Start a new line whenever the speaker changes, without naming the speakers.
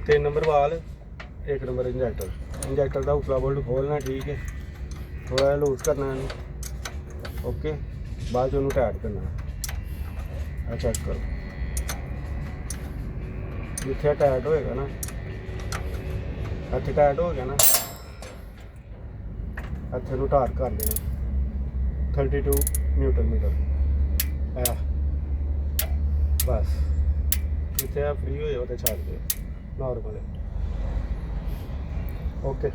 3 number वाल, 1 number इंजैक्टर का उपला बोल्ट खोलना, ठीक है, थोड़ा जिहा लूज करना है, ओके, बाद उन्होंने टाइट करना। चेक करो, जिथे टाइट होएगा ना, इत्थे टाइट हो गया ना, इत्थे नूं टार कर देना 32 न्यूटन मीटर। बस जिथे फ्री हो जाओ तो छड़ दो नॉर्मल, ओके।